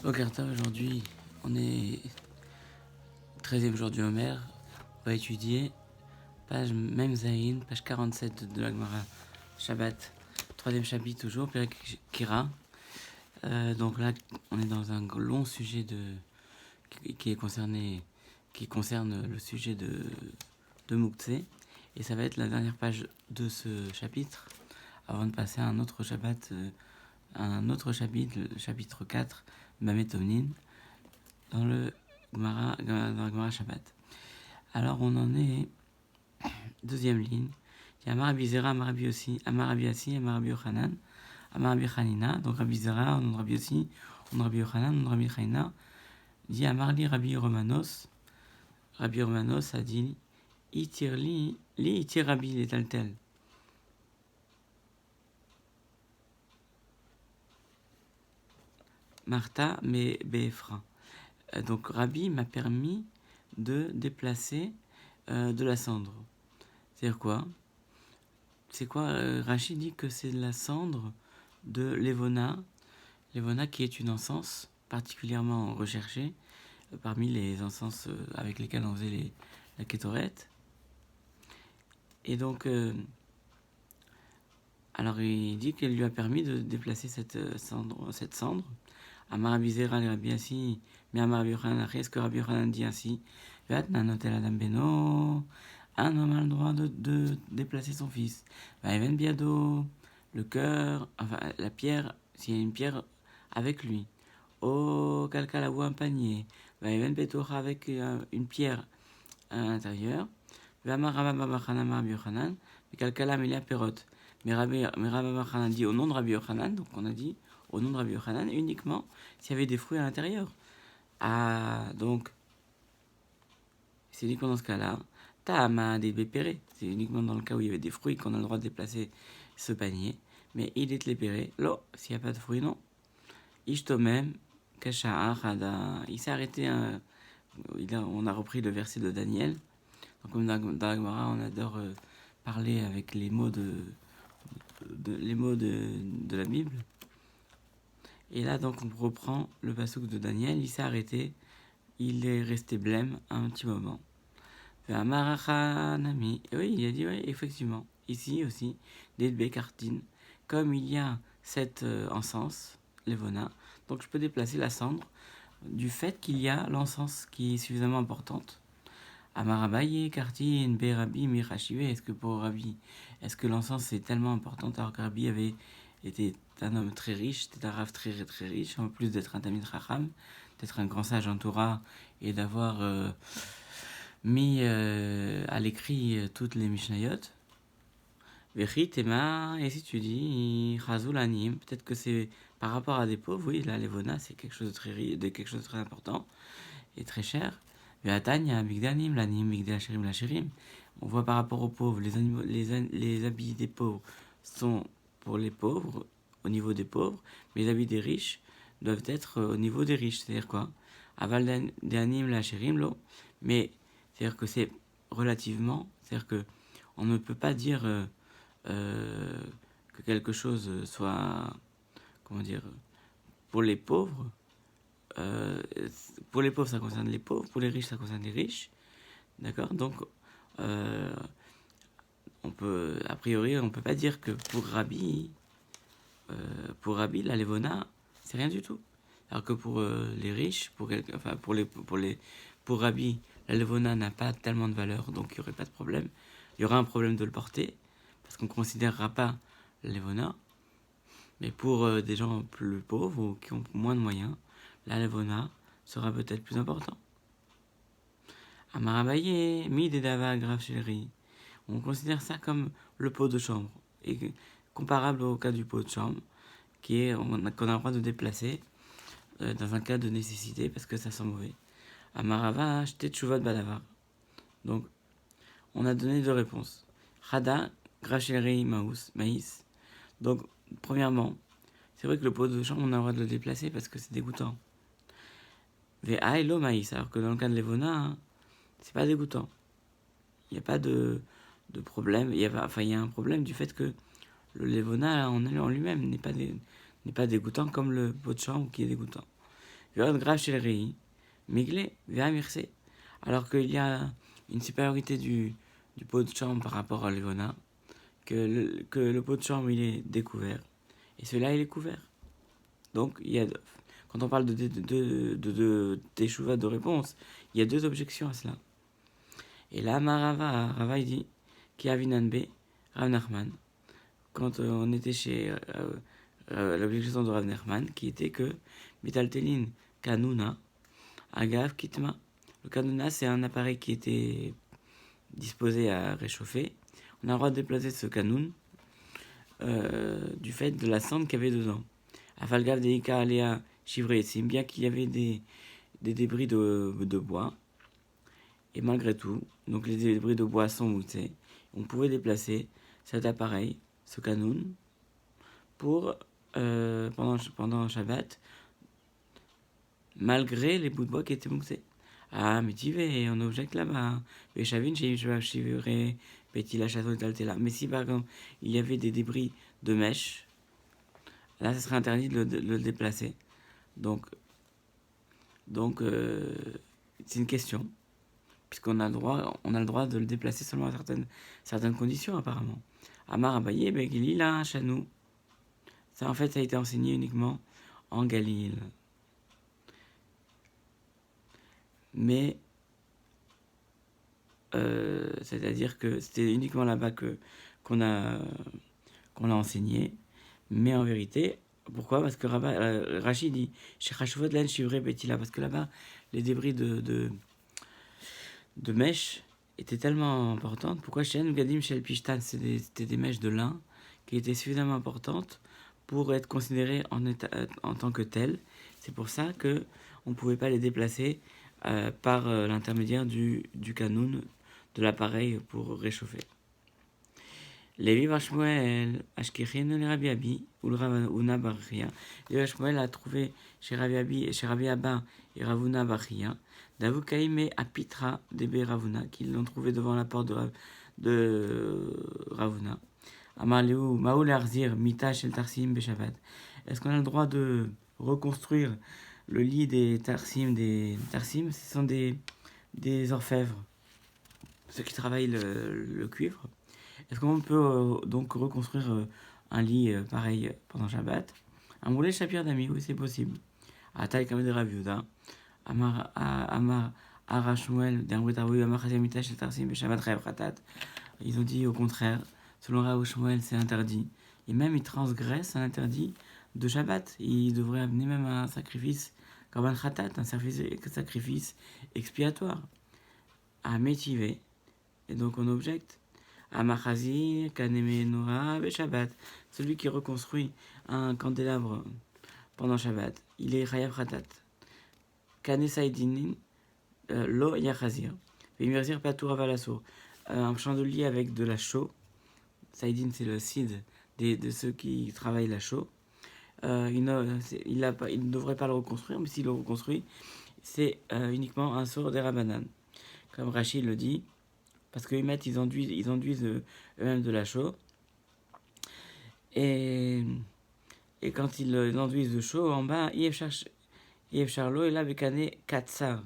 Bokertov, aujourd'hui, on est 13e jour du Homer. On va étudier page Memzaïn, page 47 de la Gemara Shabbat, 3e chapitre toujours, Perek Kira. Donc là, on est dans un long sujet qui concerne le sujet de Moukhtse. Et ça va être la dernière page de ce chapitre, avant de passer à un autre chapitre, le chapitre 4, Bametovnin, dans la Gemara Shabbat. Alors on en est deuxième ligne. Il y a Amarabi Zera, Amarabi aussi, Amarabi Assi, Amarabi Yochanan, Amarabi Chanina. Donc Rabbi Zera, on Rabbi aussi, on Rabbi Yochanan, on Rabbi Chanina. Dit Amarli Rabbi Romanos. Rabbi Romanos a dit Itirli, li itir Rabbi letaltel. Martha, mais Béfra. Donc Rabbi m'a permis de déplacer de la cendre. C'est-à-dire quoi? C'est quoi? Rachid dit que c'est la cendre de l'Evona. L'Evona qui est une encens particulièrement recherchée parmi les encens avec lesquels on faisait la kétoret. Et donc, alors il dit qu'elle lui a permis de déplacer cette cendre. Amar Rabbi Zera le Rabbi Assi, mais Amar Rabbi Yochanan, est-ce que Rabbi Yochanan dit ainsi? Un homme a le droit de déplacer son fils. Vaïven biado, le cœur, enfin la pierre, s'il y a une pierre avec lui. Oh, kalkalavou, un panier. Vaïven betora, avec une pierre à l'intérieur. Vamar Rabba Chanan, Rabbi Yochanan, mais kalkala melia perot. Mais Rabbi Chanan dit au nom de Rabbi Yochanan, donc on a dit au nom de Rabbi Yochanan uniquement s'il y avait des fruits à l'intérieur. Ah, donc, c'est uniquement dans ce cas-là. Ta'ama des bépérés. C'est uniquement dans le cas où il y avait des fruits qu'on a le droit de déplacer ce panier. Mais il est lépéré. Lo, s'il n'y a pas de fruits, non. Ishtomem, kasha achada. Il s'est arrêté. On a repris le verset de Daniel. Donc, comme dans la Gemara, on adore parler avec les mots de la Bible. Et là, donc, on reprend le passouk de Daniel. Il s'est arrêté. Il est resté blême un petit moment. Amarachanami. Oui, il a dit, oui, effectivement. Ici aussi, des bécartines. Comme il y a cette encens, l'Evona, donc je peux déplacer la cendre du fait qu'il y a l'encens qui est suffisamment importante. Amarabaye, kartine, Berabi, Mirachive. Est-ce que pour Rabbi, est-ce que l'encens est tellement important alors que Rabbi avait été un homme très riche, c'était un rave très très riche, en plus d'être un Tamid Chacham, d'être un grand sage en Torah et d'avoir mis à l'écrit toutes les Mishnayot. Vechi, Tema, et si tu dis Chazul Anim, peut-être que c'est par rapport à des pauvres, oui, là, l'Evona, c'est quelque chose de très important et très cher. Veatania, Bigdanim, Lanim, Bigdashirim, Lachirim. On voit par rapport aux pauvres, les habits des pauvres sont pour les pauvres, au niveau des pauvres, mais les habits des riches doivent être au niveau des riches. C'est-à-dire quoi? Aval d'anim la chérim lo. Mais c'est-à-dire que c'est relativement, c'est-à-dire que on ne peut pas dire que quelque chose soit, comment dire, pour les pauvres. Pour les pauvres, ça concerne les pauvres. Pour les riches, ça concerne les riches. D'accord? Donc, on peut, a priori, on peut pas dire que pour Rabbi, la Levona, c'est rien du tout. Alors que pour les riches, pour Rabbi, la Levona n'a pas tellement de valeur, donc il n'y aurait pas de problème. Il y aura un problème de le porter, parce qu'on ne considérera pas la Levona. Mais pour des gens plus pauvres ou qui ont moins de moyens, la Levona sera peut-être plus important. Amarabaye, mi dedava grave chéri. On considère ça comme le pot de chambre, et comparable au cas du pot de chambre, qu'on a le droit de déplacer dans un cas de nécessité parce que ça sent mauvais. Amarava, acheté tchouvat badavar. Donc, on a donné deux réponses. Chada, grachéri, maïs. Donc, premièrement, c'est vrai que le pot de chambre, on a le droit de le déplacer parce que c'est dégoûtant. Ve'ai lo maïs, alors que dans le cas de l'Evona, c'est pas dégoûtant. Il n'y a pas de problème. Il y a un problème du fait que le Levona en lui-même n'est pas dégoûtant comme le pot de chambre qui est dégoûtant. Viod grave chez le Rei, Miglé, Véamirse. Alors qu'il y a une supériorité du pot de chambre par rapport à l'Evona, que le pot de chambre il est découvert, et celui-là il est couvert. Donc, quand on parle de teshuva de réponse, il y a deux objections à cela. Et là, Rava il dit, qui avinanbe, Rav Nachman, quand on était chez l'objection de Rav Nachman, qui était que Mitaltelin Kanuna, Agav Kitma. Le Kanuna, c'est un appareil qui était disposé à réchauffer. On a le droit de déplacer ce Kanoun du fait de la cendre qu'il y avait dedans. Afalgav Deika Alea Chivré, c'est bien qu'il y avait des débris de bois. Et malgré tout, donc les débris de bois sont moussés. On pouvait déplacer cet appareil, ce Kanoun, pour pendant Shabbat, malgré les bouts de bois qui étaient moussés. Ah, mais tu vas, on objecte là-bas. Mais si par exemple il y avait des débris de mèche, là ce serait interdit de le déplacer. Donc c'est une question, puisqu'on a le droit de le déplacer seulement à certaines conditions apparemment. Amar Abaye, Begilila, Chanou. Ça en fait ça a été enseigné uniquement en Galil. Mais c'est-à-dire que c'était uniquement là-bas qu'on a enseigné. Mais en vérité, pourquoi? Parce que Rachid dit chez Rachuvot Len Shivré Betila, parce que là-bas, les débris de mèches étaient tellement importantes. Pourquoi chez Gadim chez le Pishtan, c'était des mèches de lin qui étaient suffisamment importantes pour être considérées en tant que telles. C'est pour ça que on ne pouvait pas les déplacer par l'intermédiaire du canoun, de l'appareil pour réchauffer. Lévi Vashmuel, Ashkechin, le Rabbi Abi, ou le Ravuna Bachia. Lévi Vashmuel a trouvé chez Rabbi Abi, chez Rabbi Abba et Ravuna Bachia, Davukaime Apitra Debe Ravuna, qu'ils l'ont trouvé devant la porte de Ravuna. Amarleu, Maoul Arzir, Mita Shel Tarsim Beshabbat. Est-ce qu'on a le droit de reconstruire le lit des Tarsim? Ce sont des orfèvres, ceux qui travaillent le cuivre. Est-ce qu'on peut donc reconstruire un lit pareil pendant Shabbat? Un moulet Shapir d'ami, oui, c'est possible. Ataï Kamed Raviuda, Amar Arashmuel, Derwetawi, Amar Chazamita Shel Tarsim, Shabbat Rev Khatat. Ils ont dit au contraire, selon Rav c'est interdit. Et même ils transgressent un interdit de Shabbat. Ils devraient amener même un sacrifice, comme un Khatat, un sacrifice expiatoire, à métiver. Et donc on objecte. Amachazi, Kaneme Nora, Shabbat. Celui qui reconstruit un candélabre pendant Shabbat, il est Chayav Khatat. Kane Saïdinin, Lo Yachazir. Vimirzir Patour Avalasso. Un chandelier avec de la chaux. Saïdin, c'est le cid de ceux qui travaillent la chaux. Il ne devrait pas le reconstruire, mais s'il le reconstruit, c'est uniquement un sort des Rabanan. Comme Rachid le dit. Parce qu'ils enduisent eux-mêmes de la chaux. Et quand ils enduisent de chaux, en bas, Yves Charlot est là avec un katsar,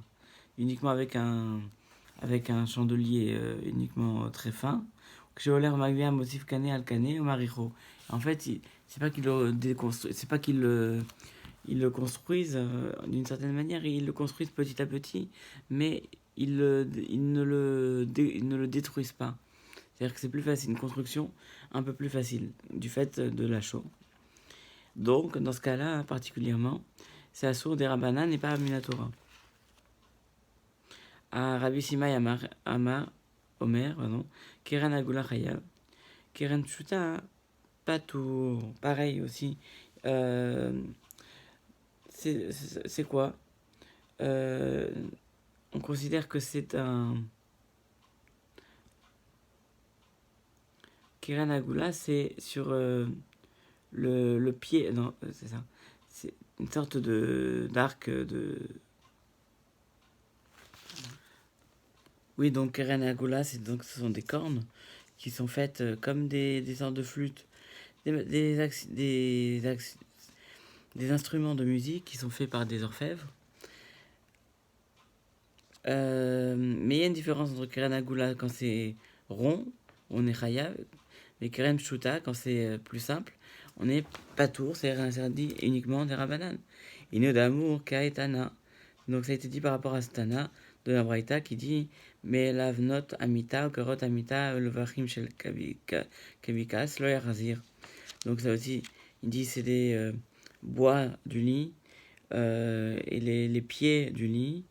uniquement avec un chandelier uniquement très fin. Chéolaire Magvia Motif Kané Alkané ou Maricho. En fait, c'est pas qu'ils le déconstruisent, c'est pas qu'ils le construisent d'une certaine manière, ils le construisent petit à petit, mais ils ne le détruisent pas. C'est-à-dire que c'est plus facile, une construction un peu plus facile, du fait de la chaux. Donc, dans ce cas-là, particulièrement, c'est Assour des Rabbanan et pas Minatora. À Rabbi Simai Amar Omer, Keren Agula Chayav, Keren Chuta, Patour, pareil aussi. C'est quoi? On considère que c'est un Kiran Agula, c'est sur le pied. Non, c'est ça. C'est une sorte d'arc de. Oui, donc Kiran Agula, ce sont des cornes qui sont faites comme des sortes de flûtes, des instruments de musique qui sont faits par des orfèvres Mais il y a une différence entre Keren Agula quand c'est rond, on est Chayav, mais Keren Pshuta, quand c'est plus simple, on est Patour, c'est interdit uniquement des Rabanan. Ino d'amour, Kaetana. Donc ça a été dit par rapport à Stana de la Braïta qui dit mais lavnot amita, korot amita, le vachim shel kavikas, lo yarazir. Donc ça aussi, il dit c'est des bois du lit et les pieds du lit.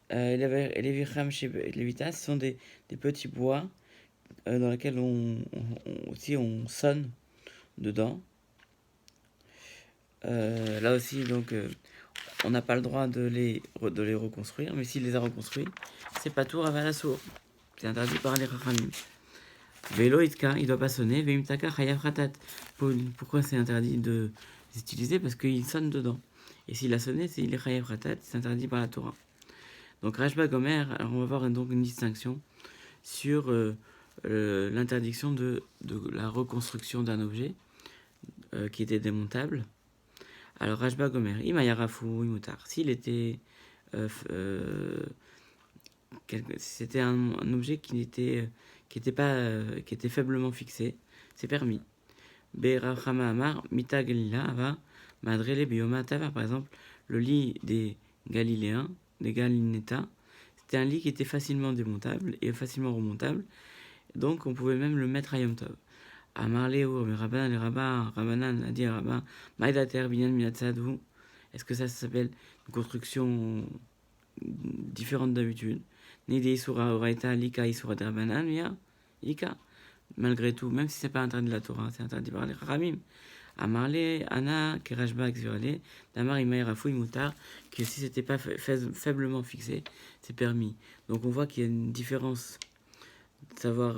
Les vicham chez Lévitas sont des petits bois dans lesquels aussi on sonne dedans. Là aussi, donc, on n'a pas le droit de les reconstruire, mais s'il les a reconstruits, c'est pas tout Avalassour. C'est interdit par les Rachamim. Vélo Itka, il doit pas sonner. Veimtaka Chayav Ratat. Pourquoi c'est interdit de les utiliser? Parce qu'il sonne dedans. Et s'il a sonné, il est Chayav Ratat, c'est interdit par la Torah. Donc Rashba Gomer, alors on va voir donc une distinction sur l'interdiction de la reconstruction d'un objet qui était démontable. Alors Rashba Gomer, Imayarafu Imutar, s'il était c'était un objet qui était faiblement fixé, c'est permis. Berachama Amar, Mita Galila Ava, Madrele Bioma Tava, par exemple, le lit des Galiléens, des Galinétas, c'était un lit qui était facilement démontable et facilement remontable, donc on pouvait même le mettre à Yom Tov. Amar Léo, les Rabbanan, a dit à Rabbin, Maïdater, Binyan, Minatzadou, est-ce que ça s'appelle une construction différente d'habitude? Nidé Isura Oraita, Lika Isura de Rabbanan, Lika. Malgré tout, même si c'est pas interdit de la Torah, c'est interdit par les Ramim. Amarle, Anna, Kerashba, Xurale, Damar, Imaï, Rafoui, Moutar, que si c'était pas faiblement fixé, c'est permis. Donc on voit qu'il y a une différence de savoir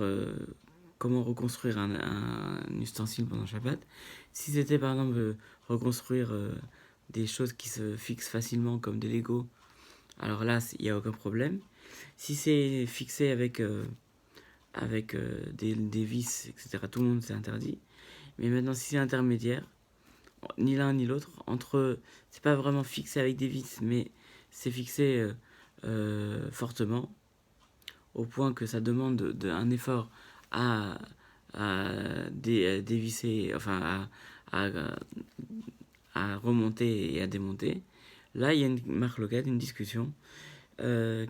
comment reconstruire un ustensile pendant Shabbat. Si c'était par exemple reconstruire des choses qui se fixent facilement comme des Legos, alors là, il n'y a aucun problème. Si c'est fixé avec des vis, etc., tout le monde c'est interdit. Mais maintenant, si c'est intermédiaire, ni l'un ni l'autre, c'est pas vraiment fixé avec des vis, mais c'est fixé fortement, au point que ça demande un effort à dévisser, enfin à remonter et à démonter. Là, il y a une marloquette, une discussion,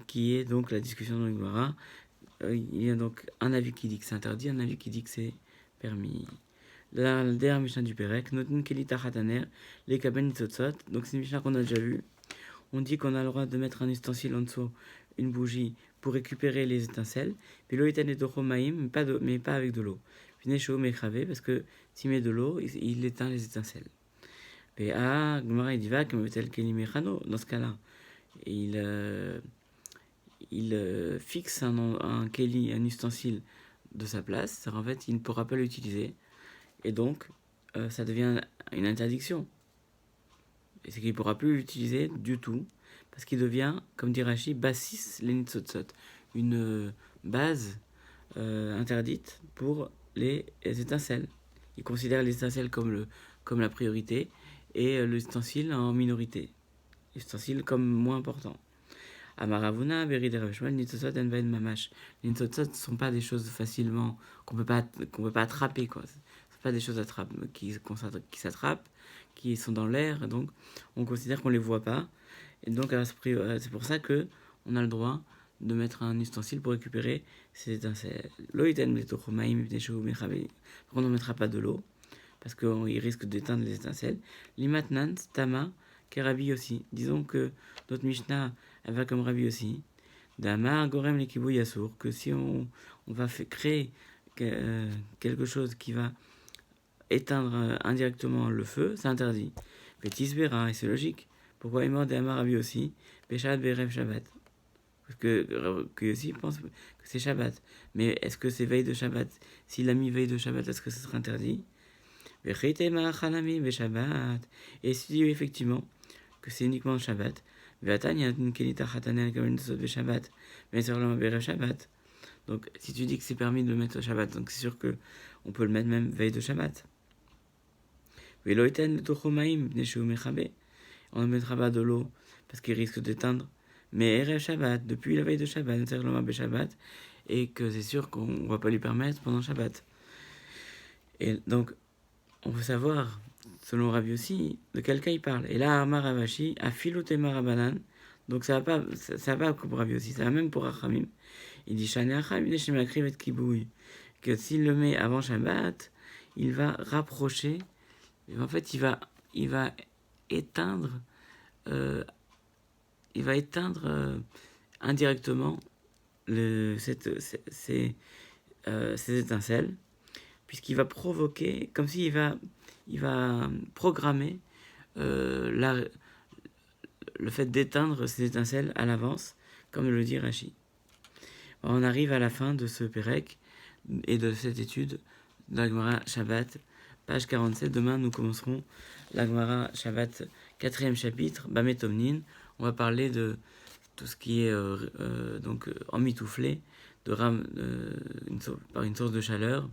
qui est donc la discussion dans l'Igmara. Il y a donc un avis qui dit que c'est interdit, un avis qui dit que c'est permis. La dernière Mishnah du Pérec, Notin Kelita Hataner, les Kaben Tzotzot. Donc c'est une Mishnah qu'on a déjà vue. On dit qu'on a le droit de mettre un ustensile en dessous, une bougie, pour récupérer les étincelles. Puis l'eau est mais pas avec de l'eau. Puis Nesho Mechavé, parce que s'il met de l'eau, il éteint les étincelles. Et Gmara Diva, comme tel Kelimechano, dans ce cas-là, il fixe un keli, un ustensile de sa place, en fait, il ne pourra pas l'utiliser. Et donc, ça devient une interdiction. Et c'est qu'il ne pourra plus l'utiliser du tout, parce qu'il devient, comme dit Rashi, basis lenitzotzot, une base interdite pour les étincelles. Il considère les étincelles comme la priorité et l'ustensile en minorité. L'ustensile comme moins important. Amaravuna, Beri de Ravishmal, Nitzotzot, Envain Mamash. Les Nitzotzot ne sont pas des choses facilement qu'on peut pas attraper, quoi. Ce pas des choses qui s'attrapent, qui sont dans l'air, donc on considère qu'on les voit pas. Et donc c'est pour ça que on a le droit de mettre un ustensile pour récupérer ces étincelles. Loïten Betochomaim, Ibneshu, Mechabe. Par contre, on ne mettra pas de l'eau, parce qu'il risque d'éteindre les étincelles. Limatnan, Tama, Kerabi aussi. Disons que notre Mishnah, elle va comme Rabbi aussi. Damar, Gorem, Lekibou, Yassour. Que si on va créer quelque chose qui va éteindre indirectement le feu, c'est interdit. Pétis Béra, et c'est logique. Pourquoi est mort Damar, Rabbi aussi? Péchat, Bérev, Shabbat. Parce que aussi pense que c'est Shabbat. Mais est-ce que c'est veille de Shabbat? S'il a mis veille de Shabbat, est-ce que ce sera interdit? Et si effectivement que c'est uniquement Shabbat, donc si tu dis que c'est permis de le mettre au Shabbat, donc c'est sûr que on peut le mettre même veille de Shabbat. On ne mettra pas de l'eau parce qu'il risque d'éteindre. Mais Erev Shabbat, depuis la veille de Shabbat, Netzer Lomar Shabbat, et que c'est sûr qu'on ne va pas lui permettre pendant Shabbat. Et donc, on veut savoir, selon Rabbi aussi, de quel cas il parle. Et là, Amar Ravashi, Afilotema Rabanan, donc ça va pas pour Rabbi aussi, ça va même pour Rachamim. Il dit que s'il le met avant Shabbat, il va rapprocher, en fait, il va éteindre, indirectement ces étincelles, puisqu'il va provoquer, comme s'il va programmer le fait d'éteindre ces étincelles à l'avance, comme le dit Rashi. On arrive à la fin de ce Pérec et de cette étude de la Gemara Shabbat, page 47. Demain, nous commencerons la Gemara Shabbat, 4e chapitre, Bamet Omnin. On va parler de tout ce qui est emmitouflé par une source de chaleur.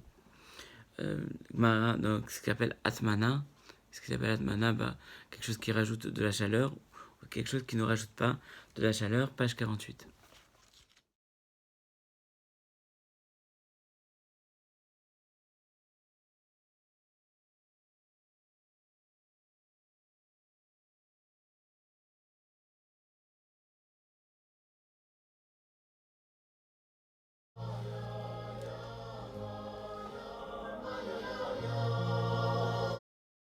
Donc, ce qu'on appelle Atmana. Ce qui s'appelle Atmana, quelque chose qui rajoute de la chaleur, ou quelque chose qui ne rajoute pas de la chaleur, page 48.